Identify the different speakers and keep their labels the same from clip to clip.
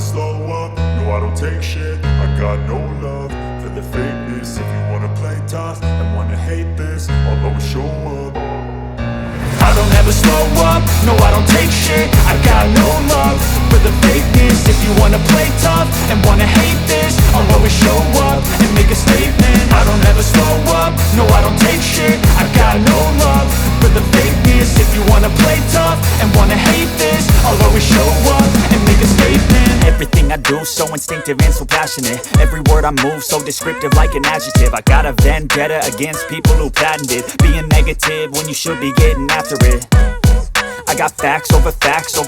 Speaker 1: slow up, no I don't take shit. I got no love for the fakeness. If you wanna play tough and wanna hate this, I'll always show up. I don't ever slow up, no I don't take shit. I got no love for the fakeness. If you wanna play tough and wanna hate this, I'll always show up and make a statement. I don't ever slow up, no I don't take shit. I got no love for the fakeness. If you wanna play tough and wanna hate this, I'll always show up and make a statement.
Speaker 2: Everything I do so instinctive and so passionate. Every word I move so descriptive like an adjective. I got a vendetta against people who patented being negative when you should be getting after it. I got facts over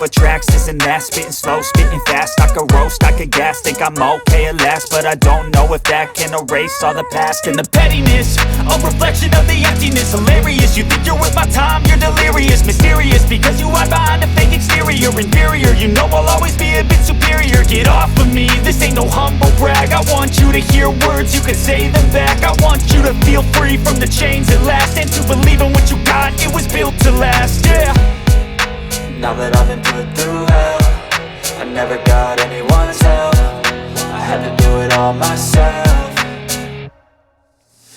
Speaker 2: tracks, this and that. Spitting slow, spitting fast. I could roast, I could gas. Think I'm okay at last, but I don't know if that can erase all the past. And the pettiness, a reflection of the emptiness. Hilarious, you think you're worth my time, you're delirious. Mysterious, because you hide behind a fake exterior. Inferior, you know I'll always be a bit superior. Get off of me, this ain't no humble brag. I want you to hear words, you can say them back. I want you to feel free from the chains at last, and to believe in what you got, it was built to last, yeah.
Speaker 3: Now that I've been put through hell, I never got anyone's help. I had to do it all myself.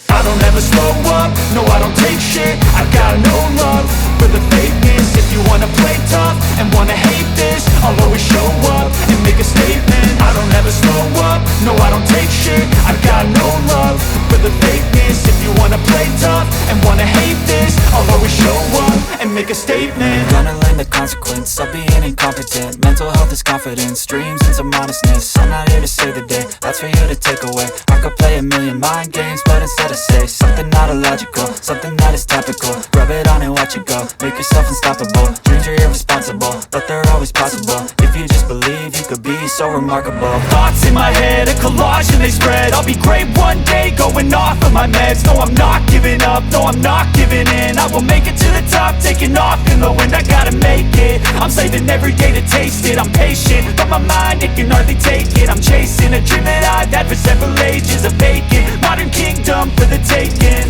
Speaker 1: I don't ever slow up, no I don't take shit. I got no love for the fakeness. If you wanna play tough and wanna hate this, I'll always show up and make a statement. I don't ever slow up, no I don't take shit. I got no love for the fakeness. If you wanna play tough and wanna hate this, I'll always show up and make a statement.
Speaker 3: Gonna learn the consequence of being incompetent. Mental health is confidence, dreams and some honestness. I'm not here to save the day, that's for you to take away. I could play a million mind games, but instead I say something not illogical, something that is topical. Rub it on and watch it go, make yourself unstoppable. Dreams are irresponsible, but they're always possible. If you just believe, you could be so remarkable.
Speaker 2: Thoughts in my head, a collage and they spread. I'll be great one day, going off of my meds. No, I'm not giving up, no, I'm not giving in. I will make it to the top, taking off in the wind. I gotta make it, I'm saving every day to taste it. I'm patient, but my mind, it can hardly take it. I'm chasing a dream that I've had for several ages. A vacant, modern kingdom for the taking.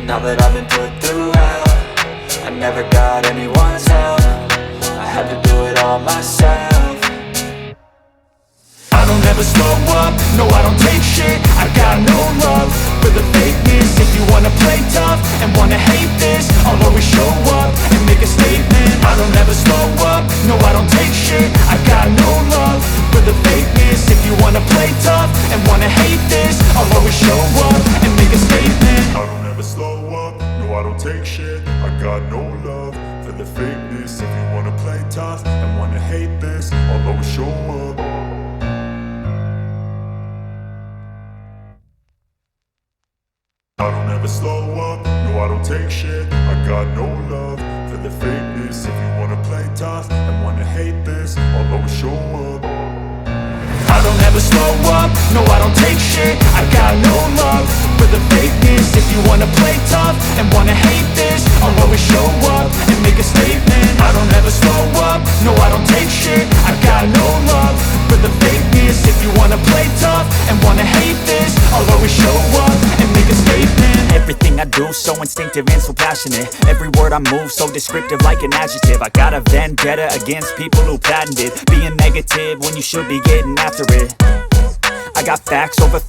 Speaker 3: Now that I've been put through hell, I never got anyone's help. I had to do it all myself.
Speaker 1: I don't ever slow up, no I don't take shit. I got no love for the fakeness. If you wanna play tough and wanna hate this, I'll always show up and make a statement. I don't ever slow up, no I don't take shit. I got no love for the fakeness. If you wanna play tough and wanna hate this, I'll always show up and make a statement. I don't ever slow up, no I don't take shit. I got no love for the fakeness. If you wanna play tough and wanna hate this, I'll always show up. I don't ever slow up, no I don't take shit. I got no love for the fakeness. If you wanna play tough and wanna hate this, I'll always show up. I don't ever slow up, no I don't take shit. I got no love for the fakeness. If you wanna play tough and wanna hate this, I'll always show up and make a statement. I don't ever slow up, no I don't take shit. I got no love for the fakeness. If you wanna play tough and wanna hate this, I'll always show up and make a statement.
Speaker 2: Everything I do so instinctive and so passionate. Every word I move so descriptive like an adjective. I got a vendetta against people who patented being negative when you should be getting after it. I got facts over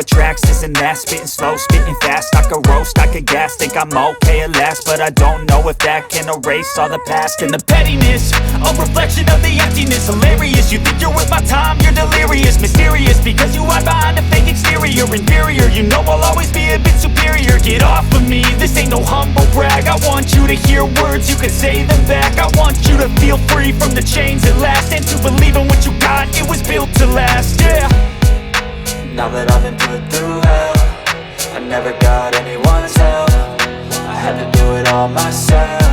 Speaker 2: tracks, this and that. Spitting slow, spitting fast. I could roast, I could gas. Think I'm okay at last, but I don't know if that can erase all the past. And the pettiness, a reflection of the emptiness. Hilarious, you think you're worth my time, you're delirious. Mysterious, because you hide behind a fake exterior. Inferior, you know I'll always be a bit superior. Get off of me, this ain't no humble brag. I want you to hear words, you can say them back. I want you to feel free from the chains at last, and to believe in what you got, it was built to last, yeah.
Speaker 3: Now that I've been put through hell, I never got anyone's help. I had to do it all myself.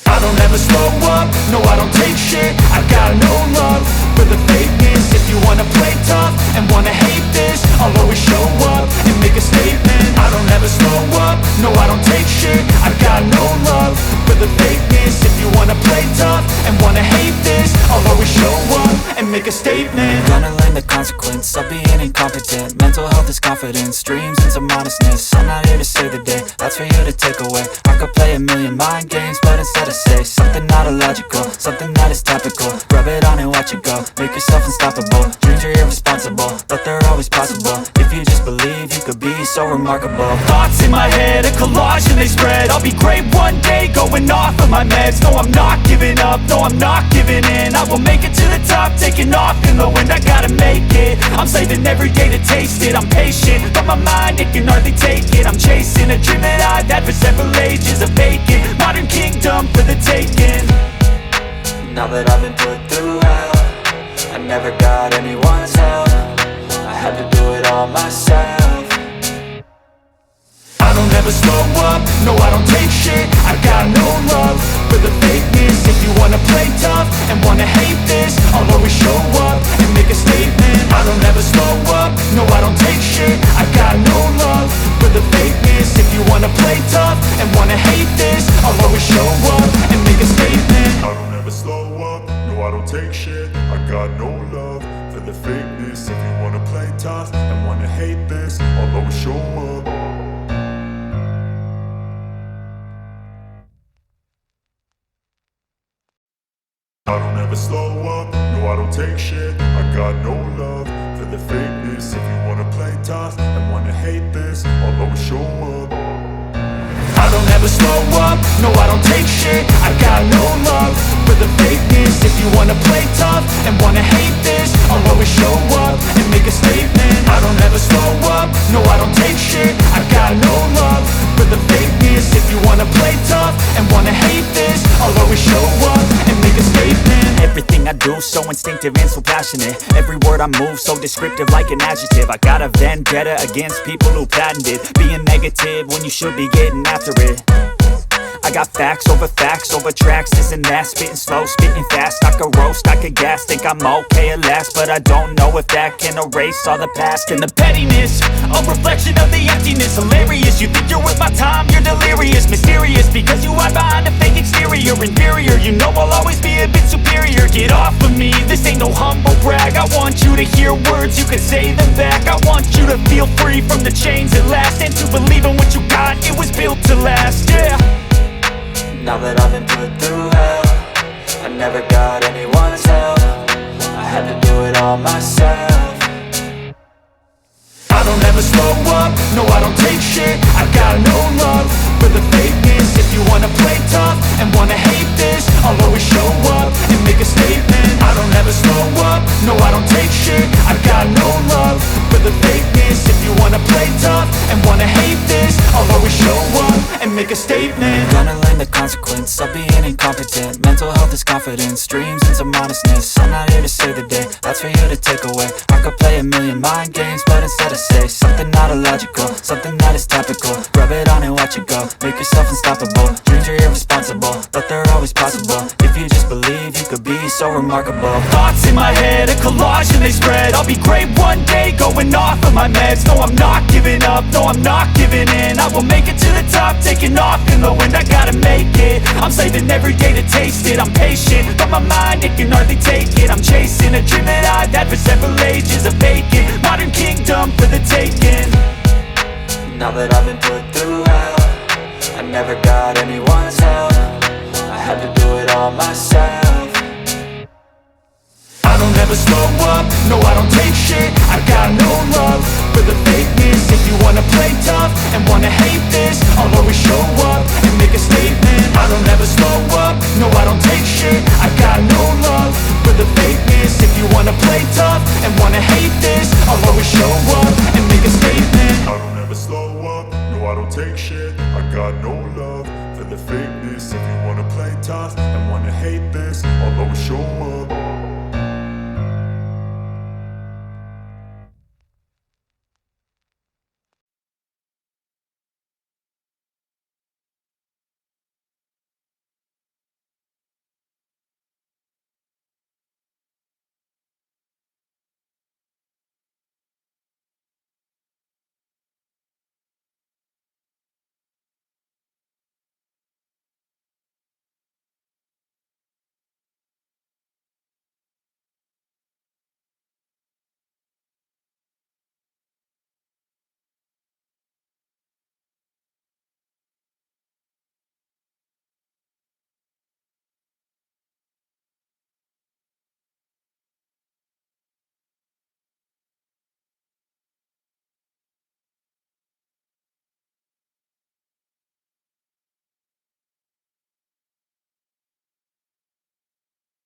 Speaker 1: I don't ever slow up, no I don't take shit. I got no love for the fakeness. If you wanna play tough and wanna hate this, I'll always show up and make a statement. I don't ever slow up, no I don't take shit. I got no love for the fakeness. If you wanna play tough and wanna hate this, I'll always show up and make
Speaker 2: make a statement.
Speaker 3: Gonna learn the consequence of being incompetent. Mental health is confidence, dreams into modestness. I'm not here to save the day, that's for you to take away. I could play a million mind games, but instead I say something not illogical, something that is topical. Rub it on and watch it go, make yourself unstoppable. Dreams are irresponsible, but they're always possible. If you just believe, you could be so remarkable.
Speaker 2: Thoughts in my head, a collage and they spread. I'll be great one day, going off of my meds. No, I'm not giving up, no, I'm not giving in. I will make it to the top, taking off in the wind. I gotta make it, I'm saving every day to taste it. I'm patient, but my mind, it can hardly take it. I'm chasing a dream that I've had for several ages. A vacant, modern kingdom for the taking.
Speaker 3: Now that I've been put through hell, I never got anyone's help. I had to do it all myself.
Speaker 2: I don't ever slow up, no I don't take shit. I got no love for the fakeness. If you wanna play tough and wanna hate this, I'll always show up and make a statement. I don't ever slow up, no I don't take shit. I got no love for the fakeness. If you wanna play tough and wanna hate this, I'll always show up and make a statement.
Speaker 1: I don't ever slow up, no I don't take shit. I got no love for the fakeness. If you wanna play tough and wanna hate this, I'll always show up. I don't ever slow up, no I don't take shit. I got no love for the fakeness. If you wanna play tough and wanna hate this, I'll always show up.
Speaker 2: I don't ever slow up, no I don't take shit. I got no love for the fakeness. If you wanna play tough and wanna hate this, I'll always show up and make a statement. I don't ever slow up, no I don't take shit. I got no love for the fakeness. If you wanna play tough and wanna hate this, I'll always show up and make a statement. Everything I do so instinctive and so passionate. Every word I move so descriptive like an adjective. I got a vendetta against people who patented being negative when you should be getting after it. I got facts over tracks, this and that. Spitting slow, spitting fast, I could roast, I could gas. Think I'm okay at last, but I don't know if that can erase all the past. And the pettiness, a reflection of the emptiness. Hilarious, you think you're worth my time, you're delirious. Mysterious, because you hide behind a fake exterior. Inferior, you know I'll always be a bit superior. Get off of me, this ain't no humble brag. I want you to hear words, you can say them back. I want you to feel free from the chains at last, and to believe in what you got, it was built to last, yeah.
Speaker 3: Now that I've been put through hell, I never got anyone's help. I had to do it all myself.
Speaker 2: I don't ever slow up, no I don't take shit. I got no love for the fakeness. If you wanna play tough and wanna hate this, I'll always show up and make a statement. I don't ever slow up, no I don't take shit. I got no love for the fakeness. If you wanna play tough and wanna hate this, I'll always show up and make a statement.
Speaker 3: Gonna learn the consequence of being incompetent. Mental health is confidence, dreams into modestness. I'm not here to save the day, that's for you to take away. I could play a million mind games, but instead I say something not illogical, something that is topical. Rub it on and watch it go, make yourself unstoppable. Dreams are irresponsible, but they're always possible. If you just believe, you could be so remarkable.
Speaker 2: Thoughts in my head, a collage and they spread. I'll be great one day, going off of my meds. No, I'm not giving up, no, I'm not giving in. I will make it to the top, taking off in the wind. I gotta make it, I'm saving every day to taste it. I'm patient, but my mind, it can hardly take it. I'm chasing a dream that I've had for several ages. A vacant, modern kingdom for the taking.
Speaker 3: Now that I've been put through hell, I never got anyone's help. I had to do it all myself.
Speaker 2: I don't ever slow up, no I don't take shit. I got no love for the fakeness. If you wanna play tough and wanna hate this, I'll always show up and make a statement. I don't ever slow up, no I don't take shit. I got no love for the fakeness. If you wanna play tough and wanna hate this, I'll always show up and make a statement.
Speaker 1: I don't ever slow up, no I don't take shit. I got no love for the fakeness. If you wanna play tough and wanna hate this, I'll always show up.